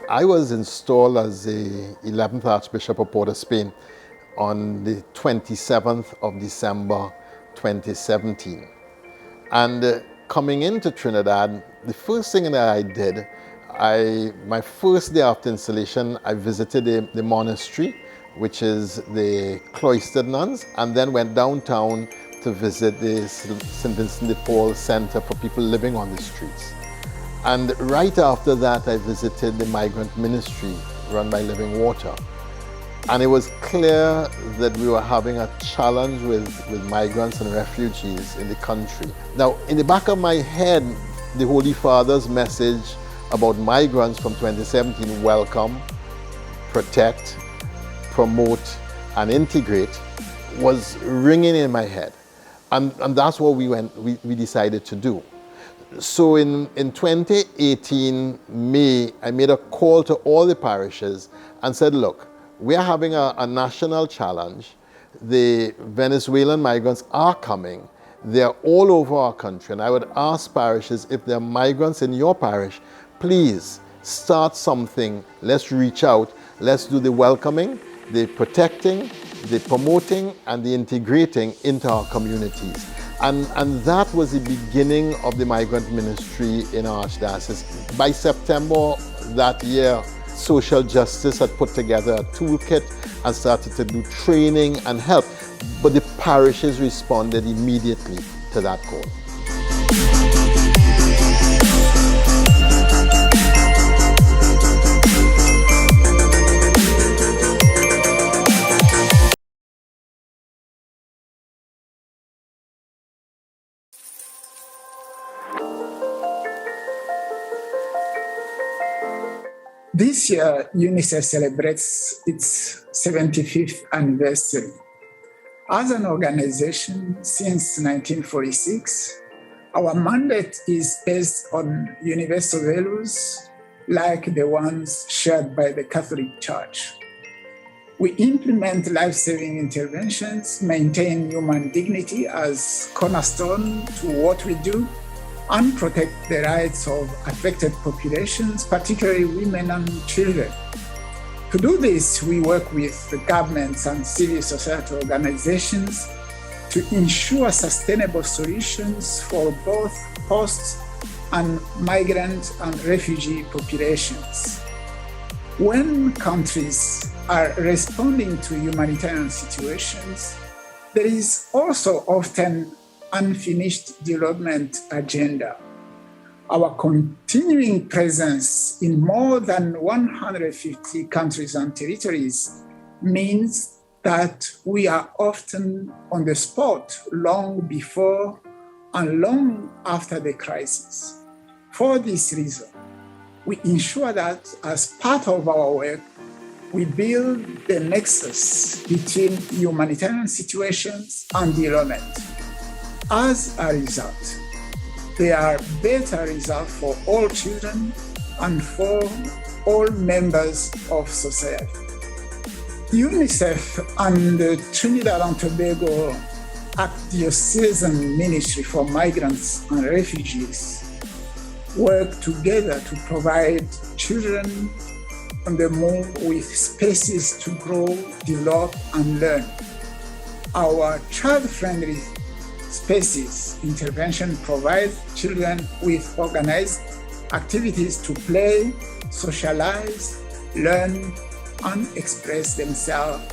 I was installed as the 11th Archbishop of Port of Spain on the 27th of December 2017. And coming into Trinidad, the first thing that I did, my first day after installation, I visited the monastery, which is the cloistered nuns, and then went downtown to visit the St. Vincent de Paul Center for people living on the streets. And right after that, I visited the migrant ministry run by Living Water. And it was clear that we were having a challenge with migrants and refugees in the country. Now, in the back of my head, the Holy Father's message about migrants from 2017, welcome, protect, promote, and integrate, was ringing in my head. And that's what we decided to do. So in 2018, May, I made a call to all the parishes and said, look, we are having a national challenge. The Venezuelan migrants are coming. They're all over our country. And I would ask parishes, if there are migrants in your parish, please start something. Let's reach out. Let's do the welcoming, the protecting, the promoting, and the integrating into our communities. And that was the beginning of the migrant ministry in our Archdiocese. By September that year, Social Justice had put together a toolkit and started to do training and help. But the parishes responded immediately to that call. This year, UNICEF celebrates its 75th anniversary. As an organization since 1946, our mandate is based on universal values like the ones shared by the Catholic Church. We implement life-saving interventions, maintain human dignity as cornerstone to what we do, and protect the rights of affected populations, particularly women and children. To do this, we work with the governments and civil society organizations to ensure sustainable solutions for both host and migrant and refugee populations. When countries are responding to humanitarian situations, there is also often unfinished development agenda. Our continuing presence in more than 150 countries and territories means that we are often on the spot long before and long after the crisis. For this reason, we ensure that as part of our work, we build the nexus between humanitarian situations and development. As a result, there are better results for all children and for all members of society. UNICEF and the Trinidad and Tobago Archdiocesan Ministry for Migrants and Refugees work together to provide children on the move with spaces to grow, develop, and learn. Our child-friendly spaces intervention provides children with organized activities to play, socialize, learn, and express themselves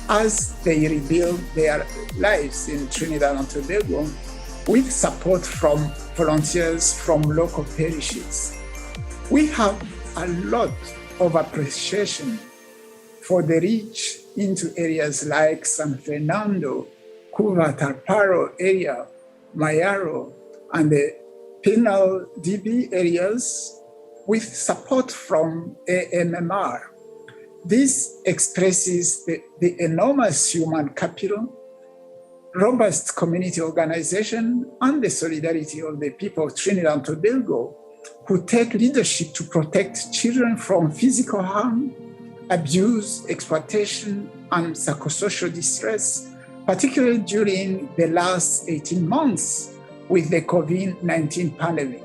as they rebuild their lives in Trinidad and Tobago with support from volunteers from local parishes. We have a lot of appreciation for the reach into areas like San Fernando, Cuba, Tarparo area, Mayaro, and the Penal DB areas with support from AMMR. This expresses the enormous human capital, robust community organization, and the solidarity of the people of Trinidad and Tobago who take leadership to protect children from physical harm, abuse, exploitation, and psychosocial distress, particularly during the last 18 months with the COVID-19 pandemic.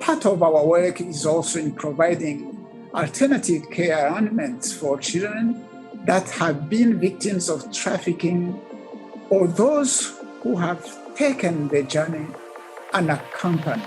Part of our work is also in providing alternative care arrangements for children that have been victims of trafficking or those who have taken the journey unaccompanied.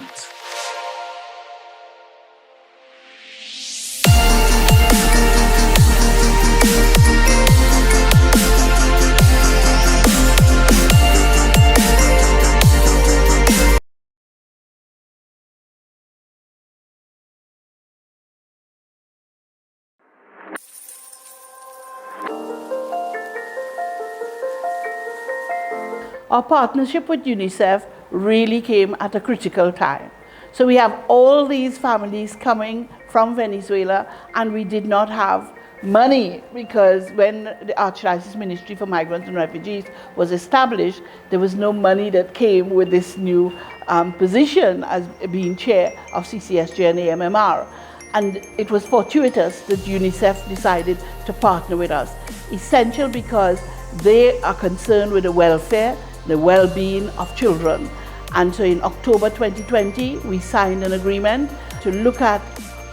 Our partnership with UNICEF really came at a critical time. So we have all these families coming from Venezuela, and we did not have money because when the Archdiocese Ministry for Migrants and Refugees was established, there was no money that came with this new position as being chair of CCSJ and AMMR. And it was fortuitous that UNICEF decided to partner with us. Essential because they are concerned with the welfare, the well-being of children. And so in October 2020, we signed an agreement to look at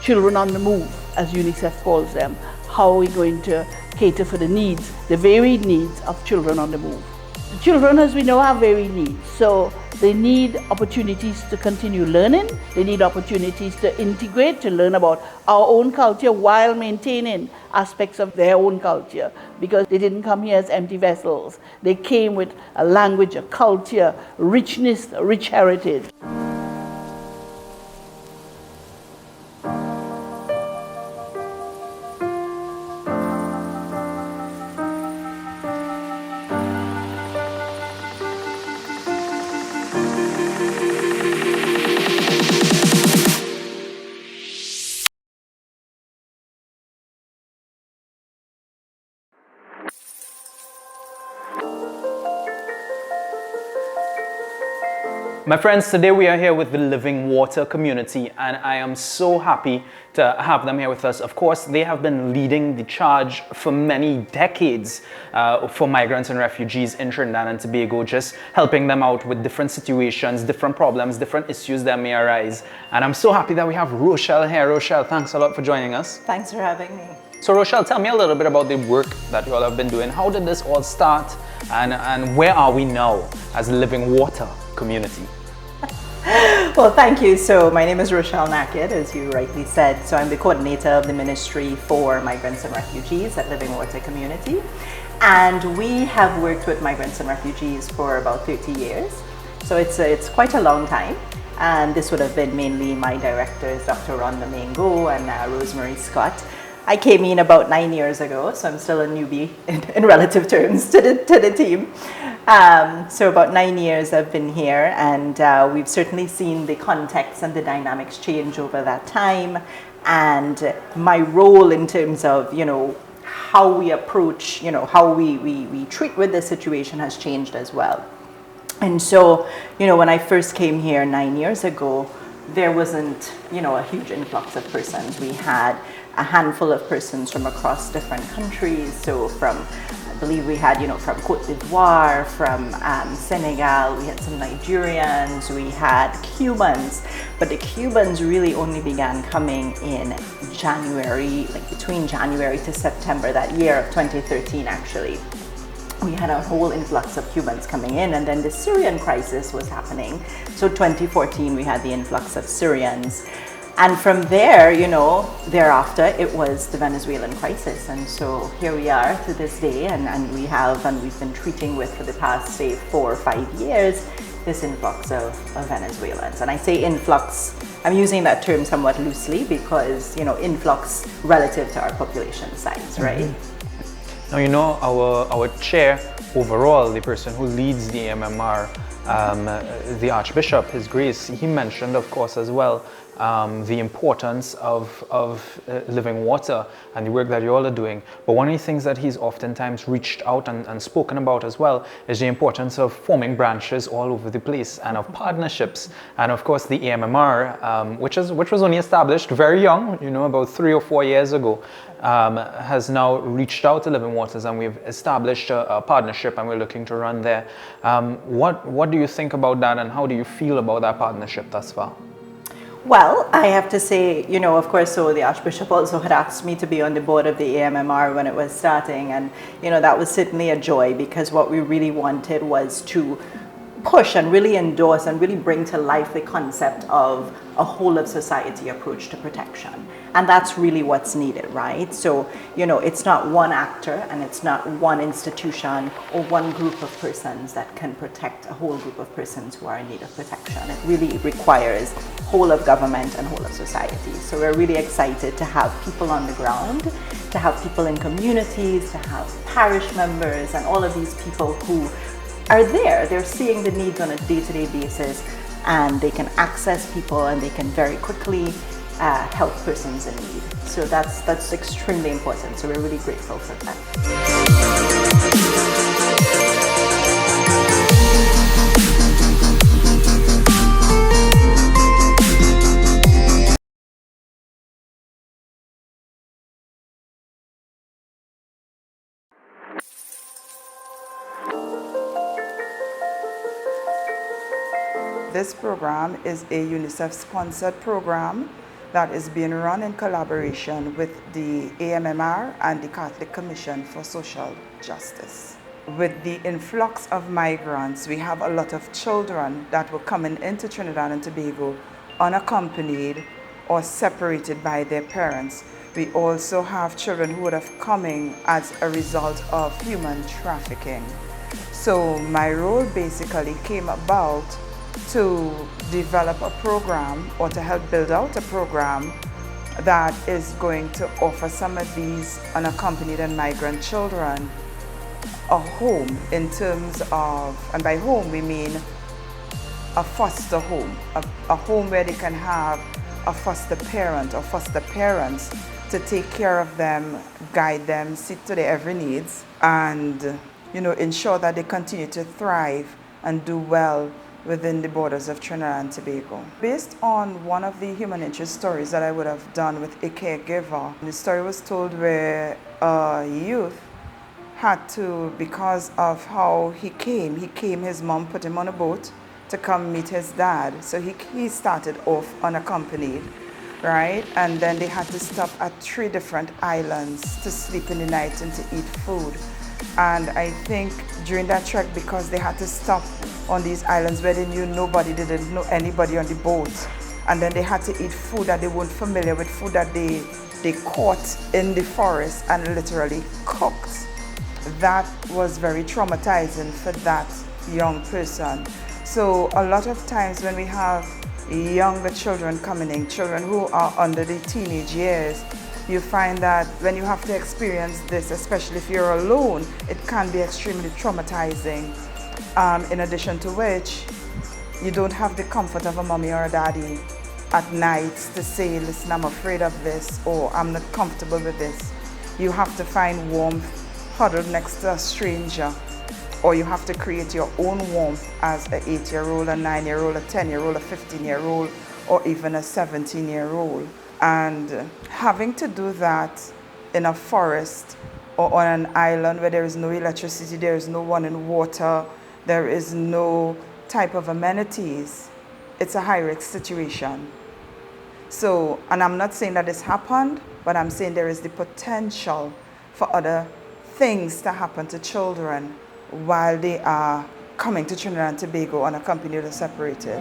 children on the move, as UNICEF calls them. How are we going to cater for the needs, the varied needs of children on the move? The children, as we know, have varied needs. So they need opportunities to continue learning. They need opportunities to integrate, to learn about our own culture while maintaining aspects of their own culture, because they didn't come here as empty vessels. They came with a language, a culture, richness, a rich heritage. My friends, today we are here with the Living Water community, and I am so happy to have them here with us. Of course, they have been leading the charge for many decades for migrants and refugees in Trinidad and Tobago, just helping them out with different situations, different problems, different issues that may arise. And I'm so happy that we have Rochelle here. Rochelle, thanks a lot for joining us. Thanks for having me. So Rochelle, tell me a little bit about the work that you all have been doing. How did this all start, and where are we now as a Living Water community? Well, thank you. So my name is Rochelle Naked, as you rightly said. So I'm the coordinator of the Ministry for Migrants and Refugees at Living Water Community. And we have worked with migrants and refugees for about 30 years. So it's quite a long time. And this would have been mainly my directors, Dr. Rhonda Mango and Rosemary Scott. I came in about 9 years ago, so I'm still a newbie in relative terms to the team. So about 9 years I've been here, and we've certainly seen the context and the dynamics change over that time. And my role in terms of, how we approach, how we treat with the situation has changed as well. And so, when I first came here 9 years ago, there wasn't, a huge influx of persons. We had a handful of persons from across different countries. So I believe we had, from Cote d'Ivoire, from Senegal, we had some Nigerians, we had Cubans, but the Cubans really only began coming in January, like between January to September that year of 2013 actually. We had a whole influx of Cubans coming in, and then the Syrian crisis was happening. So 2014 we had the influx of Syrians. And from there, thereafter, it was the Venezuelan crisis. And so here we are to this day, and we've been treating with, for the past, say, 4 or 5 years, this influx of Venezuelans. And I say influx, I'm using that term somewhat loosely because, influx relative to our population size, right? Mm-hmm. Now, our chair overall, the person who leads the AMMR, the Archbishop, His Grace, he mentioned, of course, as well, the importance of living water and the work that you all are doing. But one of the things that he's oftentimes reached out and spoken about as well is the importance of forming branches all over the place and of partnerships. And of course the AMMR, which was only established very young, about 3 or 4 years ago, has now reached out to Living Waters, and we've established a partnership, and we're looking to run there. What do you think about that, and how do you feel about that partnership thus far? Well, I have to say, of course, so the Archbishop also had asked me to be on the board of the AMMR when it was starting, and, that was certainly a joy, because what we really wanted was to push and really endorse and really bring to life the concept of a whole of society approach to protection. And that's really what's needed, right? So, it's not one actor and it's not one institution or one group of persons that can protect a whole group of persons who are in need of protection. It really requires whole of government and whole of society. So we're really excited to have people on the ground, to have people in communities, to have parish members and all of these people who are there. They're seeing the needs on a day-to-day basis, and they can access people and they can very quickly help persons in need. So that's extremely important. So we're really grateful for that. This program is a UNICEF-sponsored program that is being run in collaboration with the AMMR and the Catholic Commission for Social Justice. With the influx of migrants, we have a lot of children that were coming into Trinidad and Tobago unaccompanied or separated by their parents. We also have children who would have coming as a result of human trafficking. So my role basically came about to develop a program, or to help build out a program that is going to offer some of these unaccompanied and migrant children a home, in terms of, and by home we mean a foster home, a home where they can have a foster parent or foster parents to take care of them, guide them, see to their every needs, and ensure that they continue to thrive and do well within the borders of Trinidad and Tobago. Based on one of the human interest stories that I would have done with a caregiver, the story was told where a youth had to, because of how he came, his mom put him on a boat to come meet his dad. So he started off unaccompanied, right? And then they had to stop at 3 different islands to sleep in the night and to eat food. And I think during that trek, because they had to stop on these islands where they knew nobody, they didn't know anybody on the boat, and then they had to eat food that they weren't familiar with, food that they caught in the forest and literally cooked. That was very traumatizing for that young person. So a lot of times when we have younger children coming in, children who are under the teenage years, you find that when you have to experience this, especially if you're alone, it can be extremely traumatizing. In addition to which, you don't have the comfort of a mommy or a daddy at night to say, listen, I'm afraid of this, or I'm not comfortable with this. You have to find warmth huddled next to a stranger, or you have to create your own warmth as an 8-year-old, a 9-year-old, a 10-year-old, a 15-year-old, or even a 17-year-old. And having to do that in a forest or on an island where there is no electricity, there is no running water, there is no type of amenities, it's a high-risk situation. So, and I'm not saying that this happened, but I'm saying there is the potential for other things to happen to children while they are coming to Trinidad and Tobago unaccompanied or separated.